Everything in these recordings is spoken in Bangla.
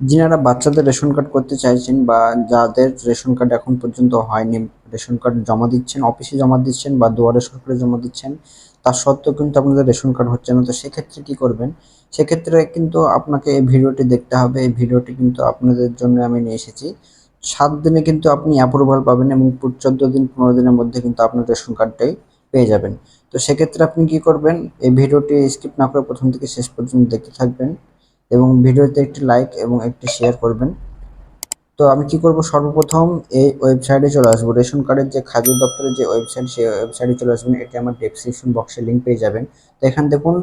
যিনারা বাচ্চাদের রেশন কার্ড করতে চাইছেন বা যাদের রেশন কার্ড এখন পর্যন্ত হয়নি, রেশন কার্ড জমা দিচ্ছেন, অফিসে জমা দিচ্ছেন বা দুয়ারে সরকারে জমা দিচ্ছেন, তা সত্ত্বেও কিন্তু আপনাদের রেশন কার্ড হচ্ছে না। তো সেক্ষেত্রে কি করবেন? সেক্ষেত্রে কিন্তু আপনাকে এই ভিডিওটি দেখতে হবে। এই ভিডিওটি কিন্তু আপনাদের জন্য আমি নিয়ে এসেছি। 7 দিনে কিন্তু আপনি অ্যাপ্রুভাল পাবেন এবং 14 দিন 15 দিনের মধ্যে কিন্তু আপনার রেশন কার্ডটাই পেয়ে যাবেন। তো সেক্ষেত্রে আপনি কি করবেন? এই ভিডিওটি স্কিপ না করে প্রথম থেকে শেষ পর্যন্ত দেখতে থাকবেন এবং ভিডিওতে একটি লাইক এবং একটি শেয়ার করবেন। তো আমি কি করব, সর্বপ্রথম এই ওয়েবসাইটে চলে আসবো। রেশন কার্ডের যে খাদ্য দপ্তরের যে ওয়েবসাইট, সেই ওয়েবসাইটে চলে আসবেন। এটি আমার ডেসক্রিপশন বক্সে লিংক পেয়ে যাবেন। তো এখানে দেখুন,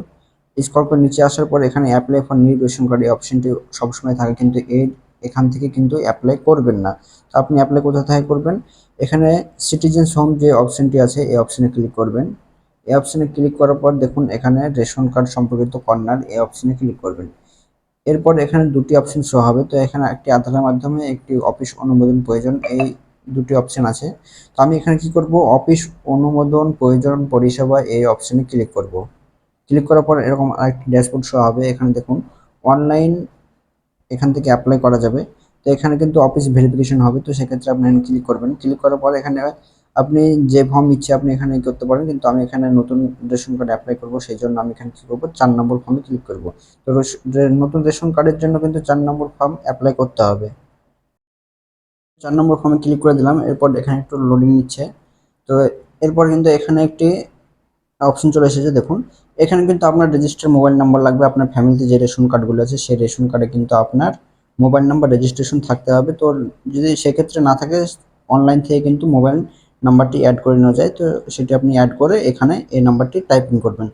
স্ক্রল করে নিচে আসার পর এখানে apply for new ration card এই অপশনটি সবসময় থাকে, কিন্তু এখান থেকে কিন্তু অ্যাপ্লাই করবেন না। তো আপনি অ্যাপ্লাই কোথা থেকে করবেন? এখানে সিটিজেন্স হোম যে অপশনটি আছে এই অপশনে ক্লিক করবেন। এই অপশনে ক্লিক করার পর দেখুন এখানে রেশন কার্ড সম্পর্কিত কর্নার, এই অপশনে ক্লিক করবেন। এরপর এখানে দুটি অপশন শো হবে। তো এখানে একটি আধারের মাধ্যমে, একটি অফিস অনুমোদন প্রয়োজন, এই দুটি অপশন আছে। তো আমি এখানে কি করব, অফিস অনুমোদন প্রয়োজন পরিষেবা এই অপশনে ক্লিক করব। ক্লিক করার পর এরকম আরেকটি ড্যাশবোর্ড শো হবে। এখানে দেখুন অনলাইন, এখান থেকে অ্যাপ্লাই করা যাবে। তো এখানে কিন্তু অফিস ভেরিফিকেশন হবে। তো সেক্ষেত্রে আপনি এখানে ক্লিক করবেন। ক্লিক করার পর এখানে আপনি যে ফর্ম ইচ্ছে আপনি এখানে করতে পারেন, কিন্তু আমি এখানে নতুন রেশন কার্ড অ্যাপ্লাই করব, সেই জন্য আমি এখানে কী করবো, 4 নম্বর ফর্মে ক্লিক করব। তো নতুন রেশন কার্ডের জন্য কিন্তু 4 নম্বর ফর্ম অ্যাপ্লাই করতে হবে। 4 নম্বর ফর্মে ক্লিক করে দিলাম। এরপর এখানে একটু লোডিং নিচ্ছে। তো এরপর কিন্তু এখানে একটি অপশন চলে এসেছে দেখুন। এখানে কিন্তু আপনার রেজিস্টার মোবাইল নাম্বার লাগবে। আপনার ফ্যামিলিতে যে রেশন কার্ডগুলো আছে সেই রেশন কার্ডে কিন্তু আপনার মোবাইল নাম্বার রেজিস্ট্রেশন থাকতে হবে। তো যদি সেক্ষেত্রে না থাকে, অনলাইন থেকে কিন্তু মোবাইল নাম্বারটি অ্যাড করে নেওয়া যায়। তো সেটি আপনি অ্যাড করে এখানে এই নাম্বারটি টাইপিং করবেন।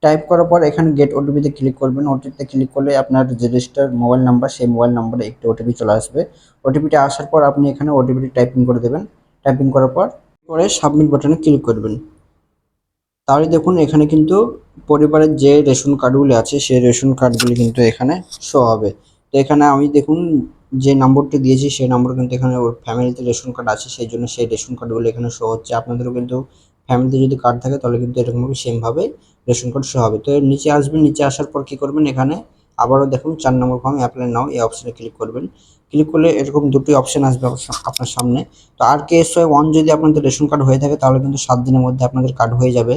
টাইপ করার পর এখানে গেট ওটিপিতে ক্লিক করবেন। ওটিপিতে ক্লিক করলে আপনার যে রেজিস্টার্ড মোবাইল নাম্বার, সেই মোবাইল নাম্বারে একটি ওটিপি চলে আসবে। ওটিপিটা আসার পর আপনি এখানে ওটিপিটি টাইপিং করে দেবেন। টাইপিং করার পর সাবমিট বাটনে ক্লিক করবেন। তাহলে দেখুন এখানে কিন্তু পরিবারের যে রেশন কার্ডগুলি আছে সেই রেশন কার্ডগুলি কিন্তু এখানে শো হবে। তো এখানে আমি দেখুন যে নম্বরটি দিয়েছি সেই নম্বর কিন্তু এখানে ওর ফ্যামিলিতে রেশন কার্ড আছে, সেই জন্য সেই রেশন কার্ডগুলো এখানে শো হচ্ছে। আপনাদেরও কিন্তু ফ্যামিলিতে যদি কার্ড থাকে তাহলে কিন্তু এরকমভাবে সেমভাবে রেশন কার্ড শো হবে। তো এর নিচে আসবেন, নিচে আসার পর কী করবেন, এখানে আবারও দেখুন 4 নম্বর ফর্ম অ্যাপ্লাই নাও এই অপশনে ক্লিক করবেন। ক্লিক করলে এরকম দুটি অপশন আসবে আপনার সামনে। তো RKSY 1 যদি আপনাদের রেশন কার্ড হয়ে থাকে তাহলে কিন্তু 7 দিনের মধ্যে আপনাদের কার্ড হয়ে যাবে।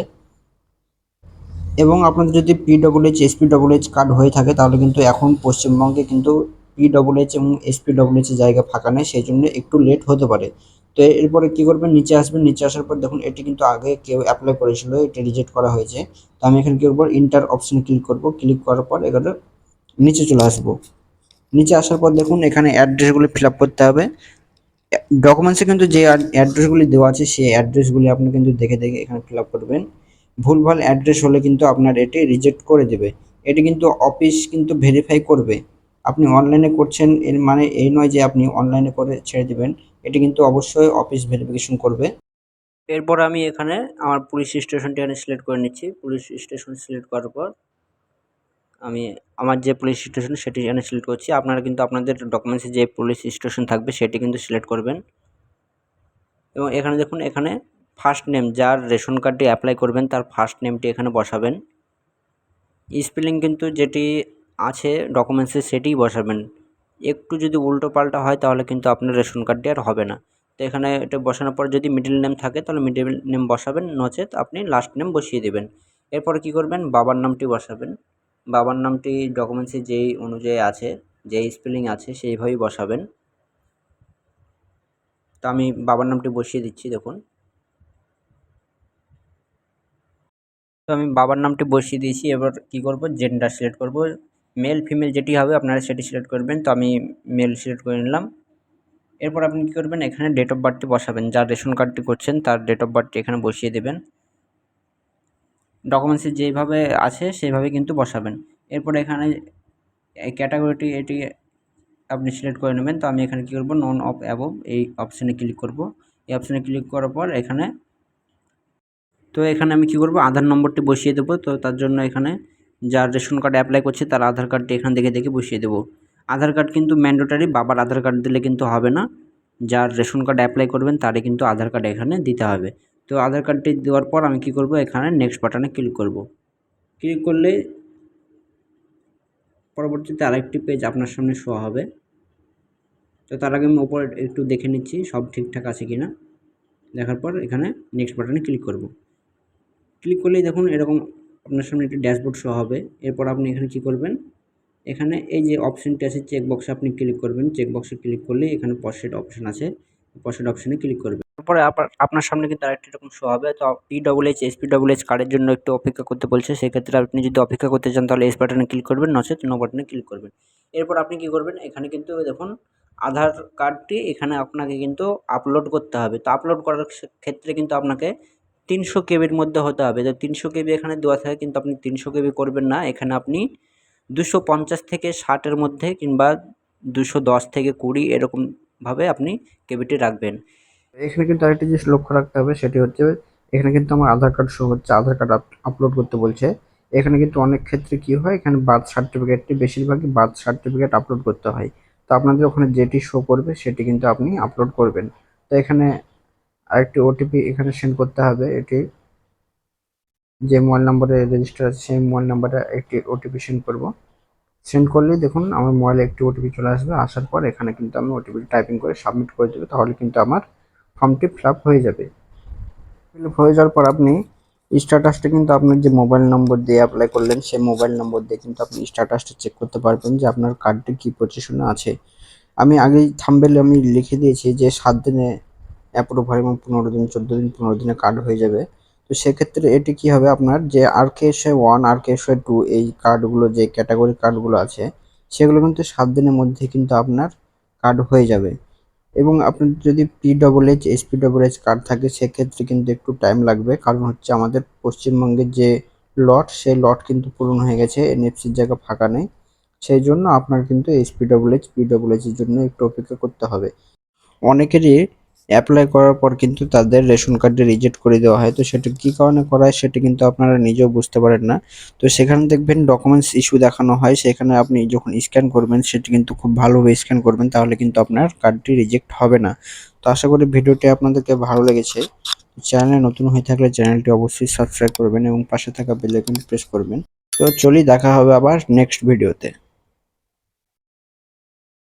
এবং আপনাদের যদি PWH SPWH কার্ড হয়ে থাকে তাহলে কিন্তু এখন পশ্চিমবঙ্গে কিন্তু PWH এবং SPWH এর জায়গা ফাঁকা নেই, সেই জন্য একটু লেট হতে পারে। তো এরপরে কী করবেন, নিচে আসবেন। নিচে আসার পর দেখুন এটি কিন্তু আগে কেউ অ্যাপ্লাই করেছিল, এটি রিজেক্ট করা হয়েছে। তো আমি এখানে কী করবো, ইন্টার অপশনে ক্লিক করব। ক্লিক করার পর এখানে নিচে চলে আসবো। নিচে আসার পর দেখুন এখানে অ্যাড্রেসগুলি ফিল আপ করতে হবে। ডকুমেন্টসে কিন্তু যে অ্যাড্রেসগুলি দেওয়া আছে সেই অ্যাড্রেসগুলি আপনি কিন্তু দেখে দেখে এখানে ফিল আপ করবেন। ভুলভাল অ্যাড্রেস হলে কিন্তু আপনার এটি রিজেক্ট করে দেবে। এটি কিন্তু অফিস কিন্তু ভেরিফাই করবে। আপনি অনলাইনে করছেন এর মানে এই নয় যে আপনি অনলাইনে করে ছেড়ে দেবেন। এটি কিন্তু অবশ্যই অফিস ভেরিফিকেশন করবে। এরপর আমি এখানে আমার পুলিশ স্টেশনটি এখানে সিলেক্ট করে নিচ্ছি। পুলিশ স্টেশন সিলেক্ট করার পর আমি আমার যে পুলিশ স্টেশন সেটি এখানে সিলেক্ট করছি। আপনারা কিন্তু আপনাদের ডকুমেন্টসে যে পুলিশ স্টেশন থাকবে সেটি কিন্তু সিলেক্ট করবেন। এবং এখানে দেখুন এখানে ফার্স্ট নেম, যার রেশন কার্ডটি অ্যাপ্লাই করবেন তার ফার্স্ট নেমটি এখানে বসাবেন। স্পেলিং কিন্তু যেটি আছে ডকুমেন্টসে সেটিই বসাবেন। একটু যদি উল্টো পাল্টা হয় তাহলে কিন্তু আপনার রেশন কার্ডটি আর হবে না। তো এখানে এটা বসানোর পর যদি মিডল নেম থাকে তাহলে মিডল নেম বসাবেন, নচেত আপনি লাস্ট নেম বসিয়ে দেবেন। এরপরে কী করবেন, বাবার নামটি বসাবেন। বাবার নামটি ডকুমেন্টসে যেই অনুযায়ী আছে, যেই স্পেলিং আছে সেইভাবেই বসাবেন। তো আমি বাবার নামটি বসিয়ে দিচ্ছি দেখুন। তো আমি বাবার নামটি বসিয়ে দিয়েছি। এবার কী করব, জেন্ডার সিলেক্ট করব। মেল ফিমেল যেটি হবে আপনারা সেটি সিলেক্ট করবেন। তো আমি মেল সিলেক্ট করে নিলাম। এরপর আপনি কী করবেন, এখানে ডেট অফ বার্থটি বসাবেন। যার রেশন কার্ডটি করছেন তার ডেট অফ বার্থটি এখানে বসিয়ে দেবেন। ডকুমেন্টসে যেইভাবে আছে সেইভাবে কিন্তু বসাবেন। এরপরে এখানে এই ক্যাটাগরিটি এটি আপনি সিলেক্ট করে নেবেন। তো আমি এখানে কী করব, নন অফ অ্যাবভ এই অপশানে ক্লিক করব। এই অপশানে ক্লিক করার পর এখানে আমি কী করব, আধার নম্বরটি বসিয়ে দেবো। তো তার জন্য এখানে যার রেশন কার্ড অ্যাপ্লাই করছে তার আধার কার্ডটি এখান থেকে দেখে বসিয়ে দেবো। আধার কার্ড কিন্তু ম্যান্ডেটরি, বাবার আধার কার্ড দিলে কিন্তু হবে না। যার রেশন কার্ড অ্যাপ্লাই করবেন তারই কিন্তু আধার কার্ড এখানে দিতে হবে। তো আধার কার্ডটি দেওয়ার পর আমি কী করব, এখানে নেক্সট বাটনে ক্লিক করব। ক্লিক করলে পরবর্তীতে আরেকটি পেজ আপনার সামনে শো হবে। তো তার আগে আমি ওপরে একটু দেখে নিচ্ছি সব ঠিকঠাক আছে কিনা। দেখার পর এখানে নেক্সট বাটনে ক্লিক করব। ক্লিক করলেই দেখুন এরকম আপনার সামনে একটি ড্যাশবোর্ড শো হবে। এরপর আপনি এখানে কী করবেন, এখানে এই যে অপশনটি আছে চেক বক্সে আপনি ক্লিক করবেন। চেক বক্সে ক্লিক করলেই এখানে প্রসিড অপশন আছে, প্রসিড অপশনে ক্লিক করবেন। তারপরে আপনার সামনে কিন্তু আরেকটি এরকম শো হবে। তো PWH SPWH কার্ডের জন্য একটু অপেক্ষা করতে বলছে। সেক্ষেত্রে আপনি যদি অপেক্ষা করতে চান তাহলে এস বাটনে ক্লিক করবেন, নচেত নো বাটনে ক্লিক করবেন। এরপর আপনি কী করবেন, এখানে কিন্তু দেখুন আধার কার্ডটি এখানে আপনাকে কিন্তু আপলোড করতে হবে। তো আপলোড করার ক্ষেত্রে কিন্তু আপনাকে 300 কেবির মধ্যে হতে হবে। তো 300 কেবি এখানে দেওয়া থাকে, কিন্তু আপনি 300 কেবি করবেন না। এখানে আপনি 250 থেকে 60 মধ্যে কিংবা 210 থেকে 20 এরকমভাবে আপনি কেবিটি রাখবেন। এখানে কিন্তু আরেকটি জিনিস লক্ষ্য রাখতে হবে, সেটি হচ্ছে এখানে কিন্তু আমার আধার কার্ড শো হচ্ছে, আধার কার্ড আপলোড করতে বলছে। এখানে কিন্তু অনেক ক্ষেত্রে কি হয়, এখানে বার্থ সার্টিফিকেটটি বেশিরভাগই বার্থ সার্টিফিকেট আপলোড করতে হয়। তো আপনাদের ওখানে যেটি শো করবে সেটি কিন্তু আপনি আপলোড করবেন। তো এখানে আরেকটি ওটিপি এখানে সেন্ড করতে হবে। এটি যে মোবাইল নম্বরে রেজিস্টার আছে সেই মোবাইল নম্বরে একটি ওটিপি সেন্ড করব। সেন্ড করলেই দেখুন আমার মোবাইলে একটি ওটিপি চলে আসবে। আসার পর এখানে কিন্তু আমি ওটিপি টাইপিং করে সাবমিট করে দেবো, তাহলে কিন্তু আমার ফর্মটি ফিল আপ হয়ে যাবে। ফিল আপ হয়ে যাওয়ার পর আপনি স্ট্যাটাসটা কিন্তু আপনার যে মোবাইল নম্বর দিয়ে অ্যাপ্লাই করলেন সেই মোবাইল নম্বর দিয়ে কিন্তু আপনি স্ট্যাটাসটা চেক করতে পারবেন যে আপনার কার্ডটি কী পজিশনে আছে। আমি আগেই থাম্বনেলে আমি লিখে দিয়েছি যে 7 দিনে অ্যাপ্রুভ হয় এবং 15 দিন 14 দিন 15 দিনে কার্ড হয়ে যাবে। তো সেক্ষেত্রে এটি কী হবে, আপনার যে RKSY1 RKSY2 এই কার্ডগুলো যে ক্যাটাগরি কার্ডগুলো আছে সেগুলো কিন্তু 7 দিনের মধ্যে কিন্তু আপনার কার্ড হয়ে যাবে। এবং আপনার যদি PWH SPWH কার্ড থাকে সেক্ষেত্রে কিন্তু একটু টাইম লাগবে, কারণ হচ্ছে আমাদের পশ্চিমবঙ্গের যে লট সেই লট কিন্তু পূরণ হয়ে গেছে, NFC র জায়গা ফাঁকা নেই। সেই জন্য আপনার কিন্তু SPWH PWH এর জন্য একটু অপেক্ষা করতে হবে। অনেকেরই অ্যাপ্লাই করার পর কিন্তু তাদের রেশন কার্ডটি রিজেক্ট করে দেওয়া হয়। তো সেটা কী কারণে করা হয় সেটা কিন্তু আপনারা নিজেও বুঝতে পারেন না। তো সেখানে দেখবেন ডকুমেন্টস ইস্যু দেখানো হয়, সেখানে আপনি যখন স্ক্যান করবেন সেটি কিন্তু খুব ভালোভাবে স্ক্যান করবেন, তাহলে কিন্তু আপনার কার্ডটি রিজেক্ট হবে না। তো আশা করি ভিডিওটি আপনাদেরকে ভালো লেগেছে। চ্যানেলে নতুন হয়ে থাকলে চ্যানেলটি অবশ্যই সাবস্ক্রাইব করবেন এবং পাশে থাকা বেল আইকনটি প্রেস করবেন। তো চলি, দেখা হবে আবার নেক্সট ভিডিওতে।